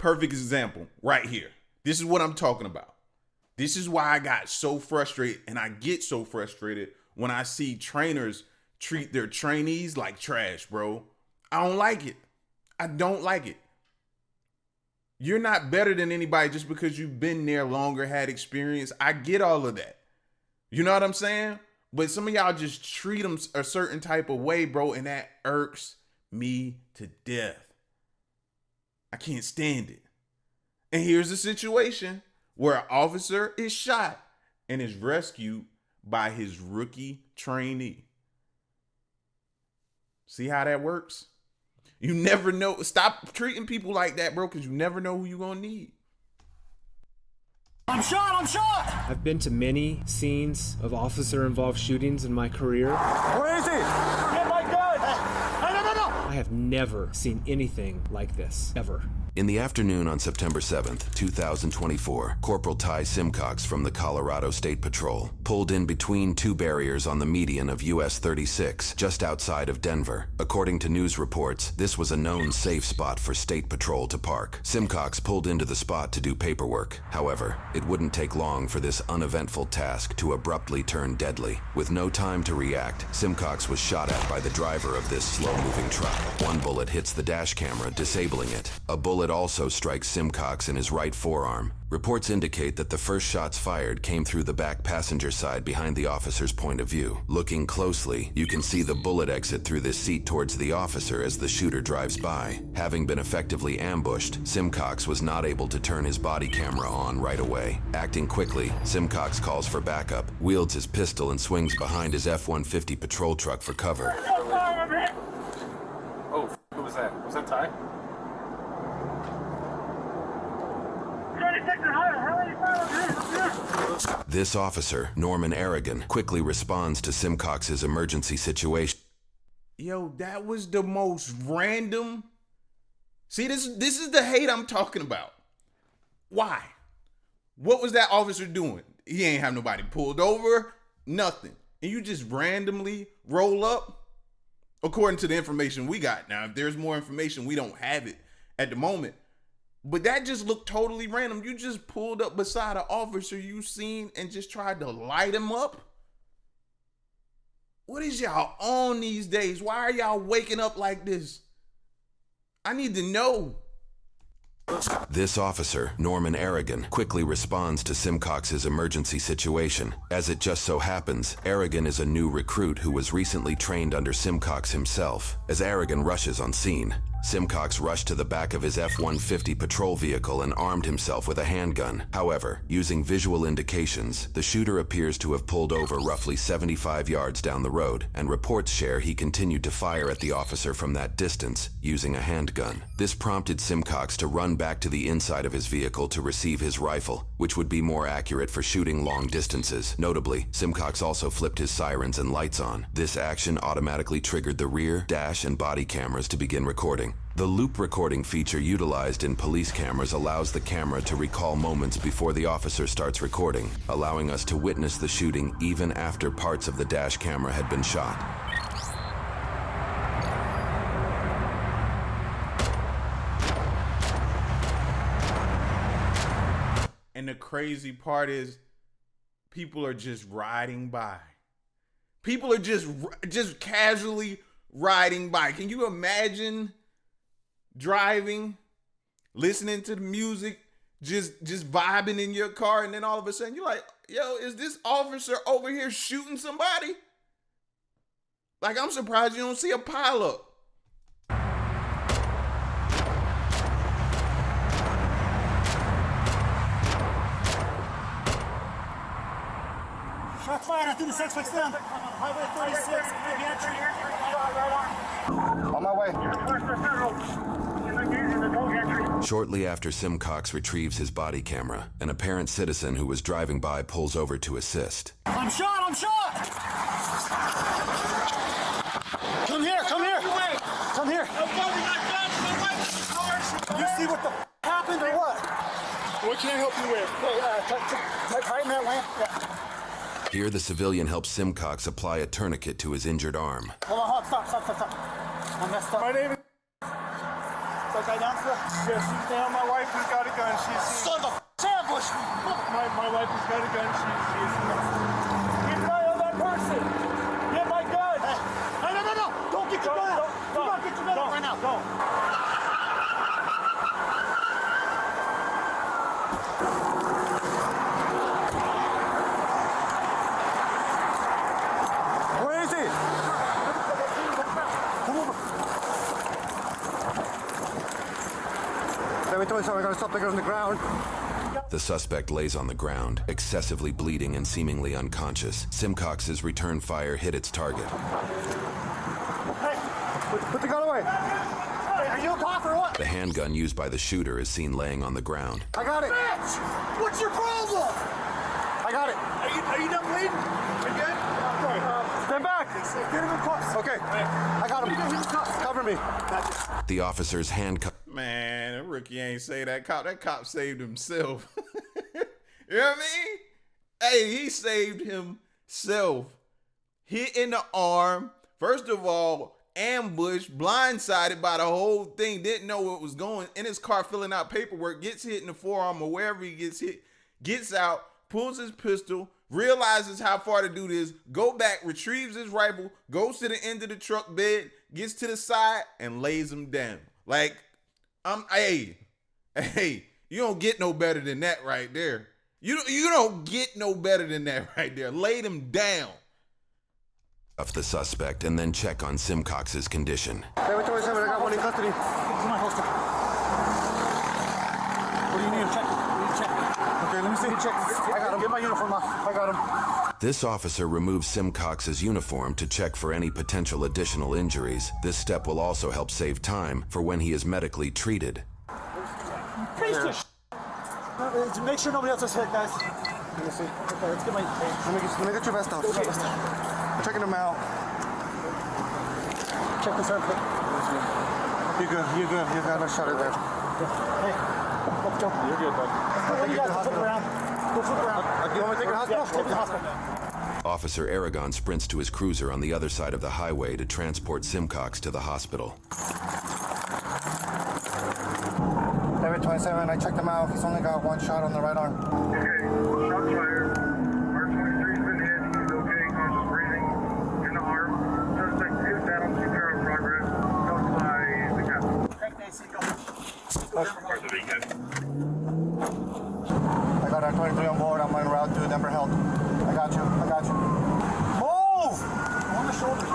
perfect example right here. This is what I'm talking about. This is why I got so frustrated, and I get so frustrated when I see trainers treat their trainees like trash, bro. I don't like it. I don't like it. You're not better than anybody just because you've been there longer, had experience. I get all of that. You know what I'm saying? But some of y'all just treat them a certain type of way, bro, and that irks me to death. I can't stand it. And here's a situation where an officer is shot and is rescued by his rookie trainee. See how that works? You never know. Stop treating people like that, bro, because you never know who you're going to need. I'm shot! I'm shot! I've been to many scenes of officer-involved shootings in my career. Where is he? Get my gun! Hey, no! I have never seen anything like this, ever. In the afternoon on September 7th, 2024, Corporal Ty Simcox from the Colorado State Patrol pulled in between two barriers on the median of US 36, just outside of Denver. According to news reports, this was a known safe spot for State Patrol to park. Simcox pulled into the spot to do paperwork. However, it wouldn't take long for this uneventful task to abruptly turn deadly. With no time to react, Simcox was shot at by the driver of this slow-moving truck. One bullet hits the dash camera, disabling it. A bullet also strikes Simcox in his right forearm. Reports indicate that the first shots fired came through the back passenger side behind the officer's point of view. Looking closely, you can see the bullet exit through this seat towards the officer as the shooter drives by. Having been effectively ambushed, Simcox was not able to turn his body camera on right away. Acting quickly, Simcox calls for backup, wields his pistol, and swings behind his F-150 patrol truck for cover. Oh, who was that? Was that Ty? This officer, Norman Aragon, quickly responds to Simcox's emergency situation. Yo, that was the most random. See, this is the hate I'm talking about. Why? What was that officer doing? He ain't have nobody pulled over, nothing. And you just randomly roll up? According to the information we got. Now, if there's more information, we don't have it at the moment. But that just looked totally random. You just pulled up beside an officer you seen and just tried to light him up? What is y'all on these days? Why are y'all waking up like this? I need to know. This officer, Norman Aragon, quickly responds to Simcox's emergency situation. As it just so happens, Aragon is a new recruit who was recently trained under Simcox himself. As Aragon rushes on scene, Simcox rushed to the back of his F-150 patrol vehicle and armed himself with a handgun. However, using visual indications, the shooter appears to have pulled over roughly 75 yards down the road, and reports share he continued to fire at the officer from that distance using a handgun. This prompted Simcox to run back to the inside of his vehicle to receive his rifle, which would be more accurate for shooting long distances. Notably, Simcox also flipped his sirens and lights on. This action automatically triggered the rear, dash, and body cameras to begin recording. The loop recording feature utilized in police cameras allows the camera to recall moments before the officer starts recording, allowing us to witness the shooting even after parts of the dash camera had been shot. And the crazy part is people are just riding by. People are just casually riding by. Can you imagine driving, listening to the music, just vibing in your car, and then all of a sudden you're like, yo, is this officer over here shooting somebody? Like, I'm surprised you don't see a pileup. Shots fired through the suspect's down. Highway 36, heavy entry. On my way. Shortly after Simcox retrieves his body camera, an apparent citizen who was driving by pulls over to assist. I'm shot! I'm shot! Come here! Come here! Come here! You see what the happened or what? What can I help you with? Tighten that lamp. Yeah. Here, the civilian helps Simcox apply a tourniquet to his injured arm. Hold on, stop. I messed up. My name is... that guy down for? Yeah, she's down. My wife has got a gun. She's Son of a ambush! my wife has got a gun. She's Keep an eye on that person! Get my gun! Hey, no! Don't get your gun out! Do not get your gun out right now! Don't. Where is he? Come over. Let me tell you something, I gotta stop thinking on the ground. The suspect lays on the ground, excessively bleeding and seemingly unconscious. Simcox's return fire hit its target. Hey, put the gun away. Hey, are you a cop or what? The handgun used by the shooter is seen laying on the ground. I got it. Bitch! What's your problem? I got it. Are you done bleeding? You good? Okay. Stand back. Get him in cuffs. Okay. I got him. Cover me. The officer's handcuff. Man, that rookie ain't say that cop. That cop saved himself. You know what I mean? Hey, he saved himself. Hit in the arm. First of all, ambushed, blindsided by the whole thing. Didn't know what was going in his car, filling out paperwork. Gets hit in the forearm or wherever he gets hit. Gets out, pulls his pistol, realizes how far to do this, go back, retrieves his rifle, goes to the end of the truck bed, gets to the side, and lays him down. Like, hey, you don't get no better than that right there. You don't get no better than that right there. Laid him down. Of the suspect and then check on Simcox's condition. Let me tell you something, I got one in custody. This is my holster. What do you need to check? Okay, let me see. Check. I got him. Get my uniform off. I got him. This officer removes Simcox's uniform to check for any potential additional injuries. This step will also help save time for when he is medically treated. Piece of shit. Make sure nobody else is hit, guys. Let me see. Okay, let's get my. Let me get your vest off. I'm checking them out. Check this armpit. You're good. You got a shot at there. Hey, let's go. You're good, bud. You guys flip around. Go flip around. You want me to take you to the hospital? Yeah, take you to the hospital. Officer Aragon sprints to his cruiser on the other side of the highway to transport Simcox to the hospital. David 27, I checked him out. He's only got one shot on the right arm. Okay, shots fired. R23's been hit. He's okay, conscious breathing in the arm. Suspect is down, CPR in progress. Notified by the captain. Great day, Seagull. Parts of the weekend. I got R23 on board. I'm en route to Denver Health. I got you. Move! On the shoulder.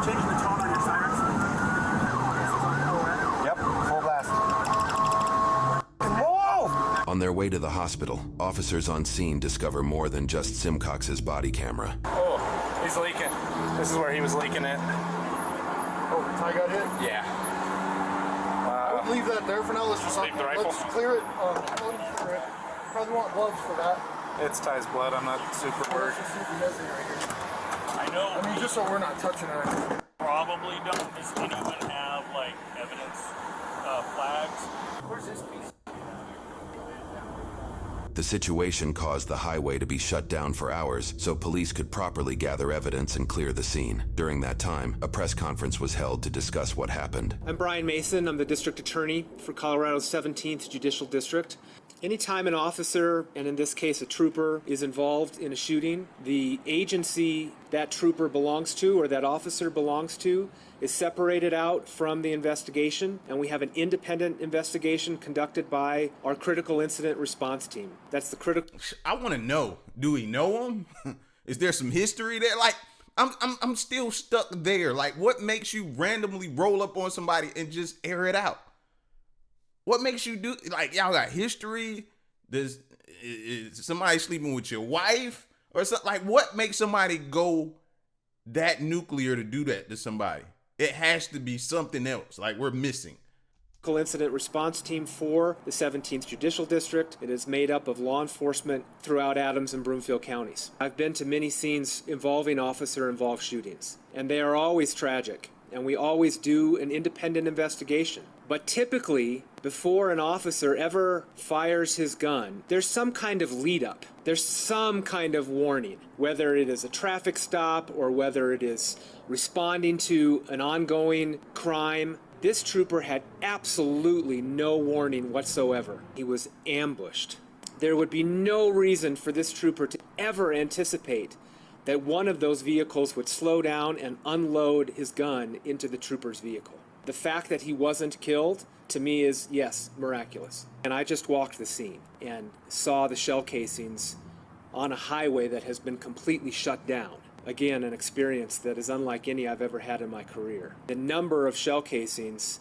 Changing the tone on your sirens. Yep, full blast. Move! On their way to the hospital, officers on scene discover more than just Simcox's body camera. Oh, he's leaking. This is where he was leaking it. Oh, Ty got hit? Yeah. I would leave that there for now. Let's just Leave the rifle? Let's clear it. Probably want gloves for that. It's Ty's blood. I'm not super worried. Let's just see if he has any right here. I know. I mean, just so we're not touching it. Probably don't. Does anyone have like evidence flags? Where's this piece? The situation caused the highway to be shut down for hours so police could properly gather evidence and clear the scene. During that time, a press conference was held to discuss what happened. I'm Brian Mason. I'm the district attorney for Colorado's 17th Judicial District. Anytime an officer, and in this case a trooper, is involved in a shooting, the agency that trooper belongs to or that officer belongs to is separated out from the investigation, and we have an independent investigation conducted by our critical incident response team. That's the critical. I want to know, do we know him? Is there some history there? Like, I'm still stuck there. Like, what makes you randomly roll up on somebody and just air it out? What makes you do, like, y'all got history? Is somebody sleeping with your wife or something? Like, what makes somebody go that nuclear to do that to somebody? It has to be something else. Like, we're missing. Critical Incident Response Team for the 17th Judicial District. It is made up of law enforcement throughout Adams and Broomfield counties. I've been to many scenes involving officer-involved shootings, and they are always tragic, and we always do an independent investigation. But typically, before an officer ever fires his gun, there's some kind of lead up. There's some kind of warning, whether it is a traffic stop or whether it is responding to an ongoing crime. This trooper had absolutely no warning whatsoever. He was ambushed. There would be no reason for this trooper to ever anticipate that one of those vehicles would slow down and unload his gun into the trooper's vehicle. The fact that he wasn't killed, to me, is, yes, miraculous. And I just walked the scene and saw the shell casings on a highway that has been completely shut down. Again, an experience that is unlike any I've ever had in my career. The number of shell casings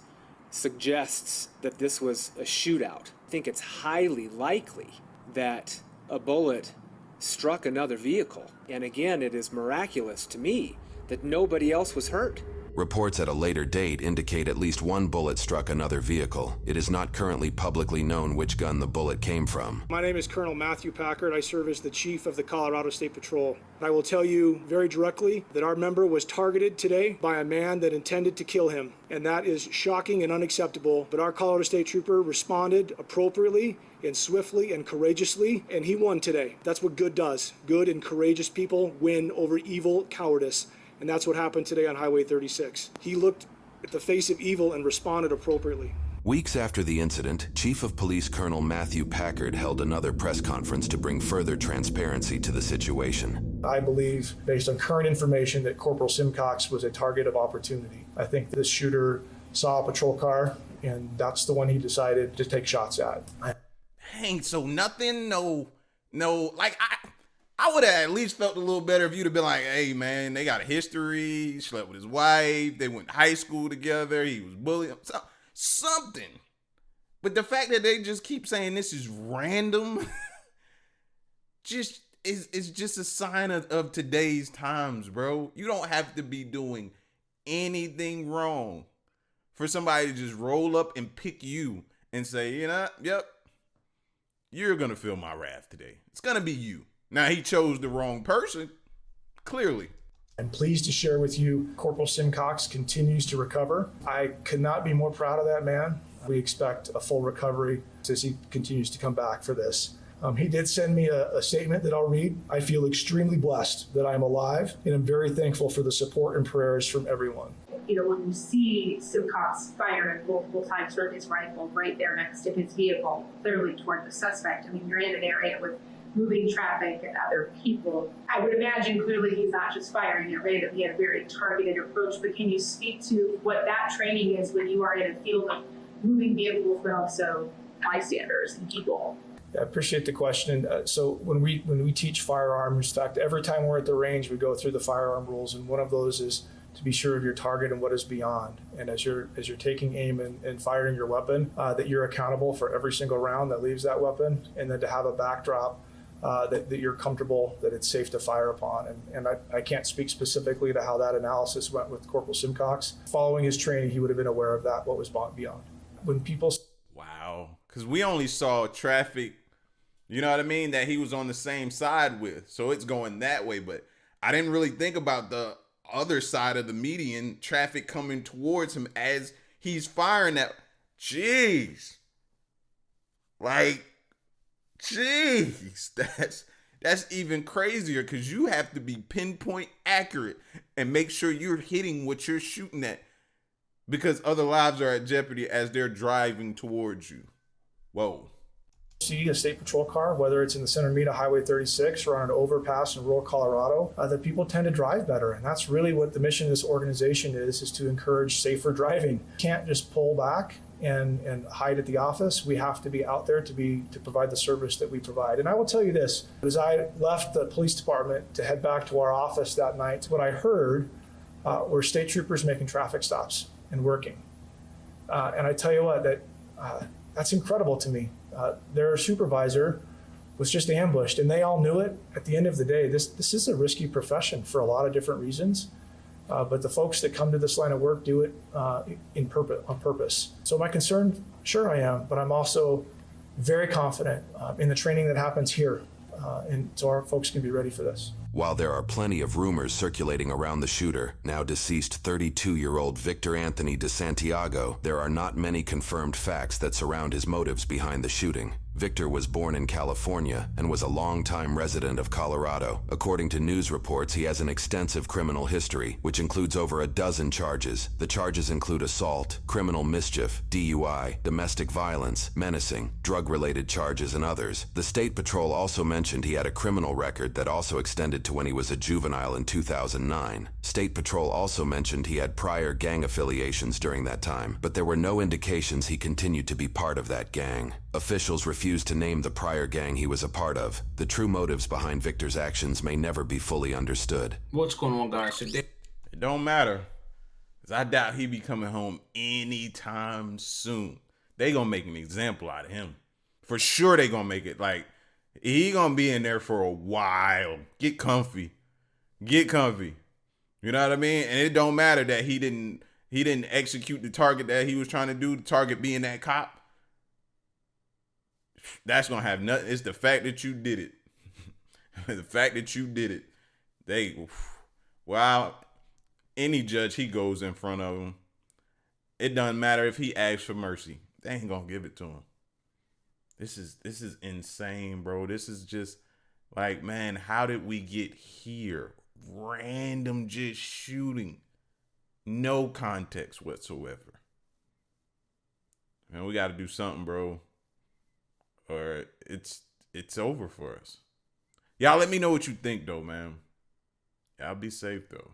suggests that this was a shootout. I think it's highly likely that a bullet struck another vehicle. And again, it is miraculous to me that nobody else was hurt. Reports at a later date indicate at least one bullet struck another vehicle. It is not currently publicly known which gun the bullet came from. My name is Colonel Matthew Packard. I serve as the Chief of the Colorado State Patrol. I will tell you very directly that our member was targeted today by a man that intended to kill him, and that is shocking and unacceptable. But our Colorado State Trooper responded appropriately and swiftly and courageously, and he won today. That's what good does. Good and courageous people win over evil cowardice. And that's what happened today on Highway 36. He looked at the face of evil and responded appropriately. Weeks after the incident, Chief of Police Colonel Matthew Packard held another press conference to bring further transparency to the situation. I believe, based on current information, that Corporal Simcox was a target of opportunity. I think this shooter saw a patrol car, and that's the one he decided to take shots at. Dang, so nothing, like I would have at least felt a little better if you'd have been like, hey, man, they got a history. He slept with his wife. They went to high school together. He was bullied. Something. But the fact that they just keep saying this is random is just a sign of today's times, bro. You don't have to be doing anything wrong for somebody to just roll up and pick you and say, yep, you're going to feel my wrath today. It's going to be you. Now, he chose the wrong person, clearly. I'm pleased to share with you Corporal Simcox continues to recover. I could not be more proud of that man. We expect a full recovery as he continues to come back for this. He did send me a statement that I'll read. I feel extremely blessed that I'm alive, and I'm very thankful for the support and prayers from everyone. When you see Simcox fire multiple times from his rifle right there next to his vehicle, clearly toward the suspect, you're in an area with moving traffic and other people. I would imagine clearly he's not just firing at random, he had a very targeted approach, but can you speak to what that training is when you are in a field of moving vehicles, but also bystanders and people? I appreciate the question. So when we teach firearms, in fact, every time we're at the range, we go through the firearm rules, and one of those is to be sure of your target and what is beyond. And as you're taking aim and firing your weapon, that you're accountable for every single round that leaves that weapon, and then to have a backdrop that you're comfortable that it's safe to fire upon. And I can't speak specifically to how that analysis went with Corporal Simcox. Following his training, he would have been aware of that, what was beyond. When people... Wow. Because we only saw traffic, you know what I mean, that he was on the same side with. So it's going that way. But I didn't really think about the other side of the median, traffic coming towards him as he's firing that. Jeez. Jeez, that's even crazier, because you have to be pinpoint accurate and make sure you're hitting what you're shooting at, because other lives are at jeopardy as they're driving towards you. Whoa. See a state patrol car, whether it's in the center meet of Highway 36 or on an overpass in rural Colorado, that people tend to drive better. And that's really what the mission of this organization is to encourage safer driving. You can't just pull back and hide at the office. We have to be out there to provide the service that we provide. And I will tell you this, as I left the police department to head back to our office that night, what I heard were state troopers making traffic stops and working. And I tell you what, that's incredible to me. Their supervisor was just ambushed, and they all knew it. At the end of the day, this is a risky profession for a lot of different reasons. But the folks that come to this line of work do it on purpose. So am I concerned? Sure I am, but I'm also very confident in the training that happens here, and so our folks can be ready for this. While there are plenty of rumors circulating around the shooter, now deceased 32-year-old Victor Anthony de Santiago, there are not many confirmed facts that surround his motives behind the shooting. Victor was born in California and was a longtime resident of Colorado. According to news reports, he has an extensive criminal history, which includes over a dozen charges. The charges include assault, criminal mischief, DUI, domestic violence, menacing, drug-related charges, and others. The State Patrol also mentioned he had a criminal record that also extended to when he was a juvenile in 2009. State Patrol also mentioned he had prior gang affiliations during that time, but there were no indications he continued to be part of that gang. Officials refused to name the prior gang he was a part of. The true motives behind Victor's actions may never be fully understood. What's going on, guys? It don't matter, because I doubt he be coming home anytime soon. They gonna make an example out of him. For sure they gonna make it. Like, he gonna be in there for a while. Get comfy. Get comfy. You know what I mean? And it don't matter that he didn't execute the target that he was trying to do, the target being that cop. That's gonna have nothing. It's the fact that you did it. The fact that you did it. Wow. Any judge he goes in front of him, it doesn't matter if he asks for mercy. They ain't gonna give it to him. This is insane, bro. This is just like, man, how did we get here? Random just shooting. No context whatsoever. Man, we gotta do something, bro. Or it's over for us. Y'all let me know what you think, though, man. Y'all be safe, though.